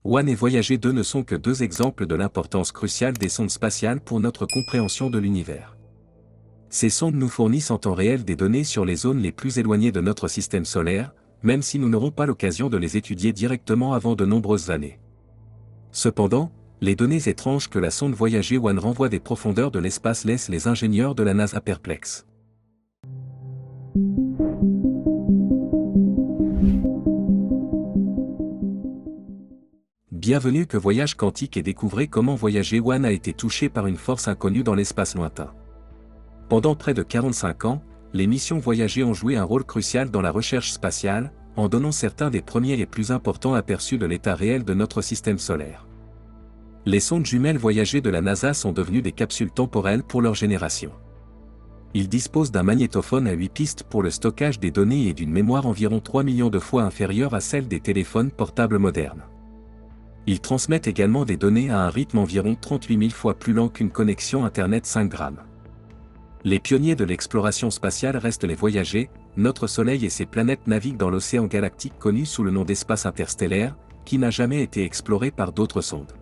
One et Voyager 2 ne sont que deux exemples de l'importance cruciale des sondes spatiales pour notre compréhension de l'univers. Ces sondes nous fournissent en temps réel des données sur les zones les plus éloignées de notre système solaire, même si nous n'aurons pas l'occasion de les étudier directement avant de nombreuses années. Cependant, les données étranges que la sonde Voyager 1 renvoie des profondeurs de l'espace laissent les ingénieurs de la NASA perplexes. Bienvenue que Voyage Quantique et découvrez comment Voyager 1 a été touché par une force inconnue dans l'espace lointain. Pendant près de 45 ans, les missions Voyager ont joué un rôle crucial dans la recherche spatiale, en donnant certains des premiers et plus importants aperçus de l'état réel de notre système solaire. Les sondes jumelles Voyager de la NASA sont devenues des capsules temporelles pour leur génération. Ils disposent d'un magnétophone à 8 pistes pour le stockage des données et d'une mémoire environ 3 millions de fois inférieure à celle des téléphones portables modernes. Ils transmettent également des données à un rythme environ 38 000 fois plus lent qu'une connexion Internet 5 grammes. Les pionniers de l'exploration spatiale restent les Voyagers. Notre Soleil et ses planètes naviguent dans l'océan galactique connu sous le nom d'espace interstellaire, qui n'a jamais été exploré par d'autres sondes.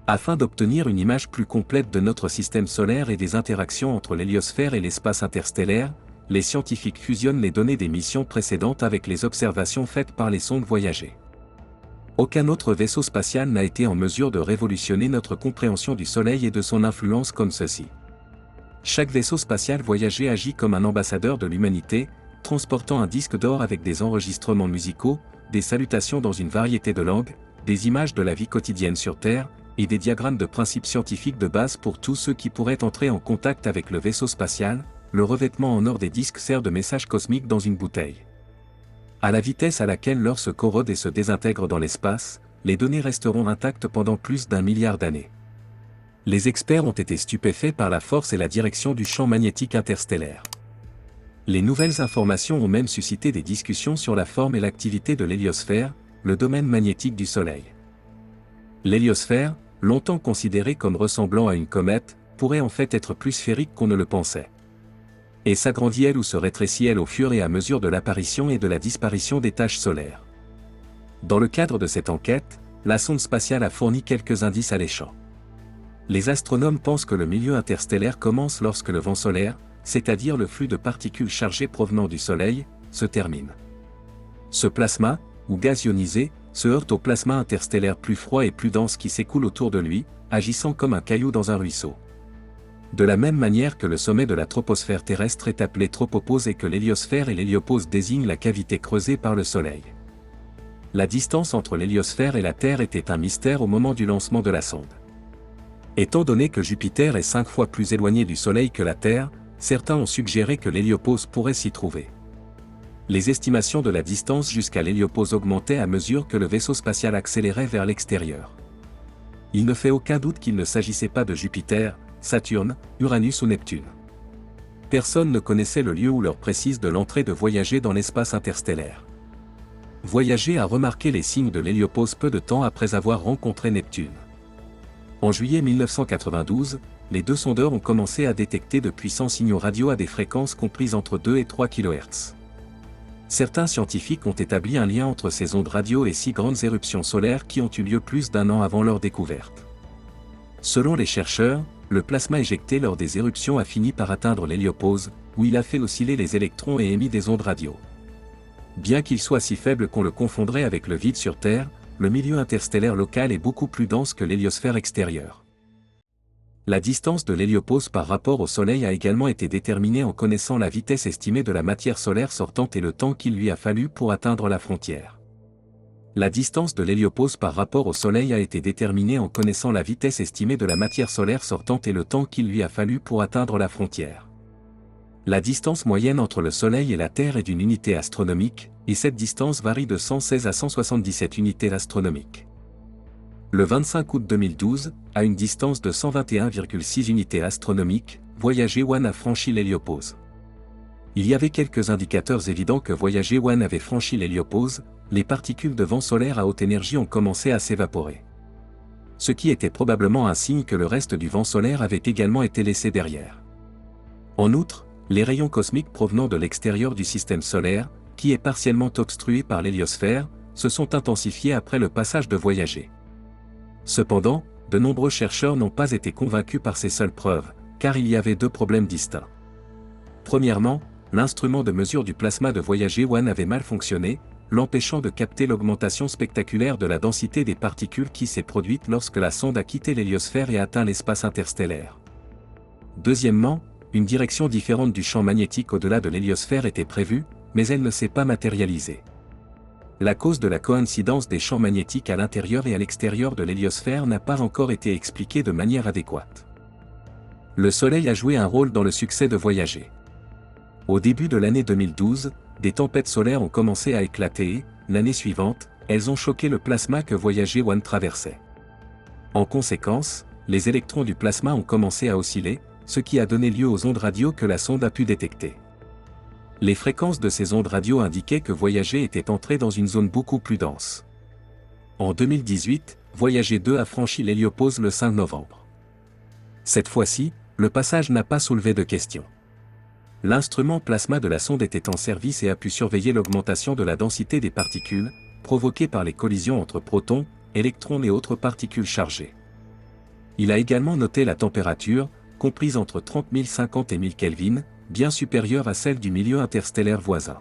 Afin d'obtenir une image plus complète de notre système solaire et des interactions entre l'héliosphère et l'espace interstellaire, les scientifiques fusionnent les données des missions précédentes avec les observations faites par les sondes Voyager. Aucun autre vaisseau spatial n'a été en mesure de révolutionner notre compréhension du Soleil et de son influence comme ceci. Chaque vaisseau spatial Voyager agit comme un ambassadeur de l'humanité, transportant un disque d'or avec des enregistrements musicaux, des salutations dans une variété de langues, des images de la vie quotidienne sur Terre, et des diagrammes de principes scientifiques de base pour tous ceux qui pourraient entrer en contact avec le vaisseau spatial. Le revêtement en or des disques sert de message cosmique dans une bouteille. À la vitesse à laquelle l'or se corrode et se désintègre dans l'espace, les données resteront intactes pendant plus d'1 milliard d'années. Les experts ont été stupéfaits par la force et la direction du champ magnétique interstellaire. Les nouvelles informations ont même suscité des discussions sur la forme et l'activité de l'héliosphère, le domaine magnétique du Soleil. L'héliosphère, longtemps considérée comme ressemblant à une comète, pourrait en fait être plus sphérique qu'on ne le pensait. Et s'agrandit-elle ou se rétrécit-elle au fur et à mesure de l'apparition et de la disparition des taches solaires? Dans le cadre de cette enquête, la sonde spatiale a fourni quelques indices alléchants. Les astronomes pensent que le milieu interstellaire commence lorsque le vent solaire, c'est-à-dire le flux de particules chargées provenant du Soleil, se termine. Ce plasma, ou gaz ionisé, se heurte au plasma interstellaire plus froid et plus dense qui s'écoule autour de lui, agissant comme un caillou dans un ruisseau. De la même manière que le sommet de la troposphère terrestre est appelé tropopause et que l'héliosphère et l'héliopause désignent la cavité creusée par le Soleil. La distance entre l'héliosphère et la Terre était un mystère au moment du lancement de la sonde. Étant donné que Jupiter est 5 fois plus éloigné du Soleil que la Terre, certains ont suggéré que l'héliopause pourrait s'y trouver. Les estimations de la distance jusqu'à l'héliopause augmentaient à mesure que le vaisseau spatial accélérait vers l'extérieur. Il ne fait aucun doute qu'il ne s'agissait pas de Jupiter, Saturne, Uranus ou Neptune. Personne ne connaissait le lieu ou l'heure précise de l'entrée de Voyager dans l'espace interstellaire. Voyager a remarqué les signes de l'héliopause peu de temps après avoir rencontré Neptune. En juillet 1992, les deux sondeurs ont commencé à détecter de puissants signaux radio à des fréquences comprises entre 2 et 3 kHz. Certains scientifiques ont établi un lien entre ces ondes radio et 6 grandes éruptions solaires qui ont eu lieu plus d'1 an avant leur découverte. Selon les chercheurs, le plasma éjecté lors des éruptions a fini par atteindre l'héliopause, où il a fait osciller les électrons et émis des ondes radio. Bien qu'il soit si faible qu'on le confondrait avec le vide sur Terre, le milieu interstellaire local est beaucoup plus dense que l'héliosphère extérieure. La distance de l'héliopause par rapport au Soleil a également été déterminée en connaissant la vitesse estimée de la matière solaire sortante et le temps qu'il lui a fallu pour atteindre la frontière. La distance de l'héliopause par rapport au Soleil a été déterminée en connaissant la vitesse estimée de la matière solaire sortante et le temps qu'il lui a fallu pour atteindre la frontière. La distance moyenne entre le Soleil et la Terre est d'une unité astronomique, et cette distance varie de 116 à 177 unités astronomiques. Le 25 août 2012, à une distance de 121,6 unités astronomiques, Voyager 1 a franchi l'héliopause. Il y avait quelques indicateurs évidents que Voyager 1 avait franchi l'héliopause, les particules de vent solaire à haute énergie ont commencé à s'évaporer. Ce qui était probablement un signe que le reste du vent solaire avait également été laissé derrière. En outre, les rayons cosmiques provenant de l'extérieur du système solaire, qui est partiellement obstrué par l'héliosphère, se sont intensifiées après le passage de Voyager. Cependant, de nombreux chercheurs n'ont pas été convaincus par ces seules preuves, car il y avait deux problèmes distincts. Premièrement, l'instrument de mesure du plasma de Voyager 1 avait mal fonctionné, l'empêchant de capter l'augmentation spectaculaire de la densité des particules qui s'est produite lorsque la sonde a quitté l'héliosphère et atteint l'espace interstellaire. Deuxièmement, une direction différente du champ magnétique au-delà de l'héliosphère était prévue, mais elle ne s'est pas matérialisée. La cause de la coïncidence des champs magnétiques à l'intérieur et à l'extérieur de l'héliosphère n'a pas encore été expliquée de manière adéquate. Le Soleil a joué un rôle dans le succès de Voyager. Au début de l'année 2012, des tempêtes solaires ont commencé à éclater et, l'année suivante, elles ont choqué le plasma que Voyager 1 traversait. En conséquence, les électrons du plasma ont commencé à osciller, ce qui a donné lieu aux ondes radio que la sonde a pu détecter. Les fréquences de ces ondes radio indiquaient que Voyager était entré dans une zone beaucoup plus dense. En 2018, Voyager 2 a franchi l'héliopause le 5 novembre. Cette fois-ci, le passage n'a pas soulevé de questions. L'instrument plasma de la sonde était en service et a pu surveiller l'augmentation de la densité des particules, provoquée par les collisions entre protons, électrons et autres particules chargées. Il a également noté la température, comprise entre 30 050 et 1000 Kelvin, bien supérieure à celle du milieu interstellaire voisin.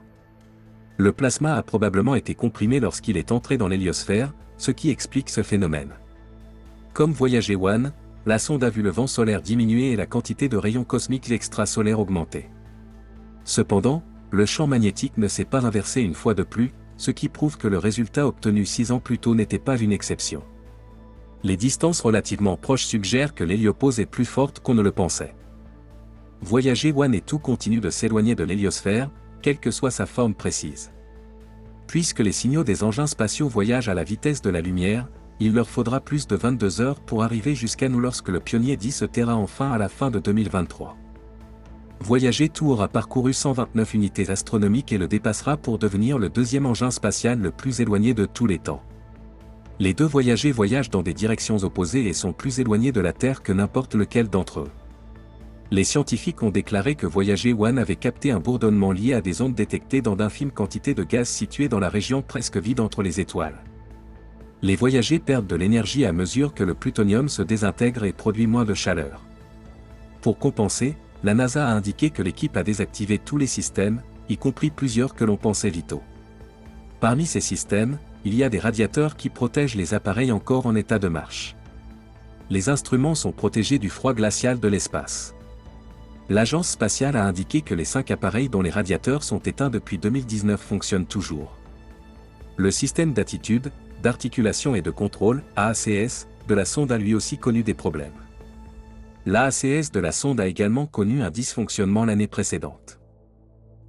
Le plasma a probablement été comprimé lorsqu'il est entré dans l'héliosphère, ce qui explique ce phénomène. Comme Voyager 1, la sonde a vu le vent solaire diminuer et la quantité de rayons cosmiques extrasolaires augmenter. Cependant, le champ magnétique ne s'est pas inversé une fois de plus, ce qui prouve que le résultat obtenu 6 ans plus tôt n'était pas une exception. Les distances relativement proches suggèrent que l'héliopause est plus forte qu'on ne le pensait. Voyager 1 et tout continue de s'éloigner de l'héliosphère, quelle que soit sa forme précise. Puisque les signaux des engins spatiaux voyagent à la vitesse de la lumière, il leur faudra plus de 22 heures pour arriver jusqu'à nous lorsque le Pionnier 10 se taira enfin à la fin de 2023. Voyager 2 aura parcouru 129 unités astronomiques et le dépassera pour devenir le deuxième engin spatial le plus éloigné de tous les temps. Les deux Voyager voyagent dans des directions opposées et sont plus éloignés de la Terre que n'importe lequel d'entre eux. Les scientifiques ont déclaré que Voyager 1 avait capté un bourdonnement lié à des ondes détectées dans d'infimes quantités de gaz situées dans la région presque vide entre les étoiles. Les Voyager perdent de l'énergie à mesure que le plutonium se désintègre et produit moins de chaleur. Pour compenser, la NASA a indiqué que l'équipe a désactivé tous les systèmes, y compris plusieurs que l'on pensait vitaux. Parmi ces systèmes, il y a des radiateurs qui protègent les appareils encore en état de marche. Les instruments sont protégés du froid glacial de l'espace. L'agence spatiale a indiqué que les 5 appareils dont les radiateurs sont éteints depuis 2019 fonctionnent toujours. Le système d'attitude, d'articulation et de contrôle, AACS, de la sonde a lui aussi connu des problèmes. L'AACS de la sonde a également connu un dysfonctionnement l'année précédente.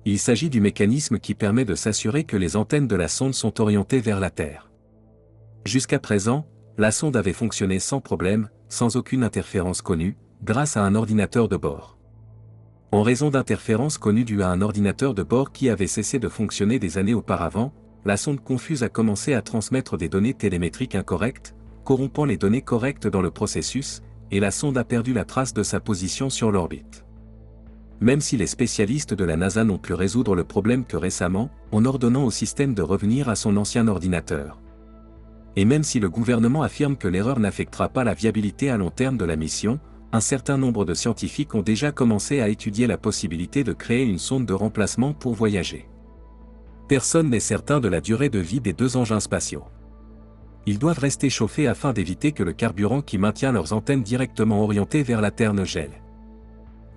Il s'agit du mécanisme qui permet de s'assurer que les antennes de la sonde sont orientées vers la Terre. Jusqu'à présent, la sonde avait fonctionné sans problème, sans aucune interférence connue, grâce à un ordinateur de bord. En raison d'interférences connues dues à un ordinateur de bord qui avait cessé de fonctionner des années auparavant, la sonde Confuse a commencé à transmettre des données télémétriques incorrectes, corrompant les données correctes dans le processus, et la sonde a perdu la trace de sa position sur l'orbite. Même si les spécialistes de la NASA n'ont pu résoudre le problème que récemment, en ordonnant au système de revenir à son ancien ordinateur. Et même si le gouvernement affirme que l'erreur n'affectera pas la viabilité à long terme de la mission, un certain nombre de scientifiques ont déjà commencé à étudier la possibilité de créer une sonde de remplacement pour Voyager. Personne n'est certain de la durée de vie des deux engins spatiaux. Ils doivent rester chauffés afin d'éviter que le carburant qui maintient leurs antennes directement orientées vers la Terre ne gèle.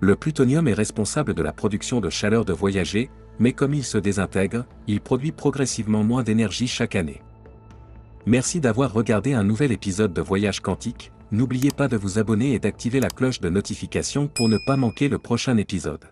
Le plutonium est responsable de la production de chaleur de Voyager, mais comme il se désintègre, il produit progressivement moins d'énergie chaque année. Merci d'avoir regardé un nouvel épisode de Voyage Quantique, n'oubliez pas de vous abonner et d'activer la cloche de notification pour ne pas manquer le prochain épisode.